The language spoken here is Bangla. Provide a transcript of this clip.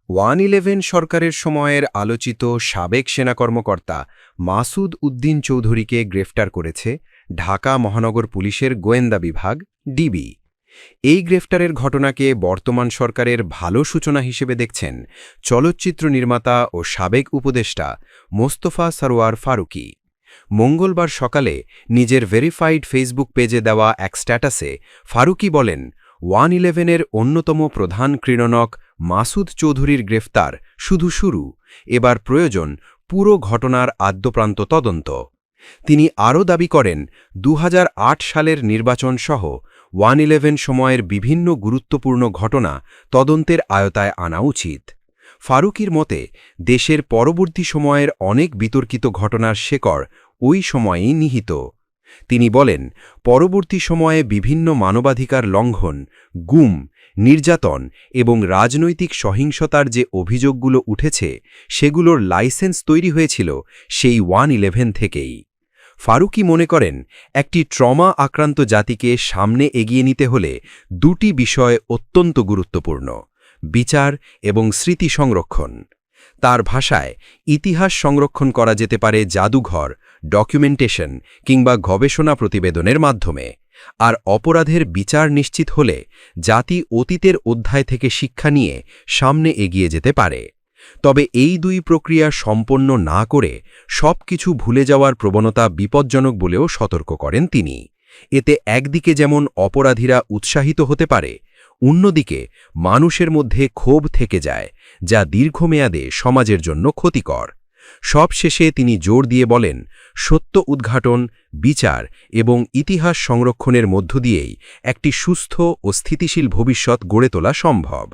ওয়ান-11 সরকারের সময়ের আলোচিত সাবেক সেনা কর্মকর্তা মাসুদ উদ্দিন চৌধুরীকে গ্রেফতার করেছে ঢাকা মহানগর পুলিশের গোয়েন্দা বিভাগ ডিবি। এই গ্রেফতারের ঘটনাকে বর্তমান সরকারের ভালো সূচনা হিসেবে দেখছেন চলচ্চিত্র নির্মাতা ও সাবেক উপদেষ্টা মোস্তফা সরোয়ার ফারুকী। মঙ্গলবার সকালে নিজের ভেরিফাইড ফেসবুক পেজে দেওয়া এক স্ট্যাটাসে ফারুকী বলেন, ওয়ান-11-এর অন্যতম প্রধান ক্রীড়নক মাসুদ চৌধুরীর গ্রেফতার শুধু শুরু, এবার প্রয়োজন পুরো ঘটনার আদ্যপ্রান্ত তদন্ত। তিনি আরও দাবি করেন, ২০০৮ সালের নির্বাচন সহ ওয়ান-11 সময়ের বিভিন্ন গুরুত্বপূর্ণ ঘটনা তদন্তের আয়তায় আনা উচিত। ফারুকীর মতে, দেশের পরবর্তী সময়ের অনেক বিতর্কিত ঘটনার শেকড় ওই সময়েই নিহিত। তিনি বলেন, পরবর্তী সময়ে বিভিন্ন মানবাধিকার লঙ্ঘন, গুম, নির্যাতন এবং রাজনৈতিক সহিংসতার যে অভিযোগগুলো উঠেছে সেগুলোর লাইসেন্স তৈরি হয়েছিল সেই ওয়ান-11 থেকেই। ফারুকী মনে করেন, একটি ট্রমা আক্রান্ত জাতিকে সামনে এগিয়ে নিতে হলে দুটি বিষয় অত্যন্ত গুরুত্বপূর্ণ: বিচার এবং স্মৃতি সংরক্ষণ। তার ভাষায়, ইতিহাস সংরক্ষণ করা যেতে পারে জাদুঘর, ডকুমেন্টেশন কিংবা গবেষণা প্রতিবেদনের মাধ্যমে, আর অপরাধের বিচার নিশ্চিত হলে জাতি অতীতের অধ্যায় থেকে শিক্ষা নিয়ে সামনে এগিয়ে যেতে পারে। তবে এই দুই প্রক্রিয়া সম্পন্ন না করে সবকিছু ভুলে যাওয়ার প্রবণতা বিপজ্জনক বলেও সতর্ক করেন তিনি। এতে একদিকে যেমন অপরাধীরা উৎসাহিত হতে পারে, অন্যদিকে মানুষের মধ্যে ক্ষোভ থেকে যায়, যা দীর্ঘমেয়াদে সমাজের জন্য ক্ষতিকর। সবশেষে তিনি জোর দিয়ে বলেন, সত্য উদ্ঘাটন, বিচার এবং ইতিহাস সংরক্ষণের মধ্য দিয়েই একটি সুস্থ ও স্থিতিশীল ভবিষ্যৎ গড়ে তোলা সম্ভব।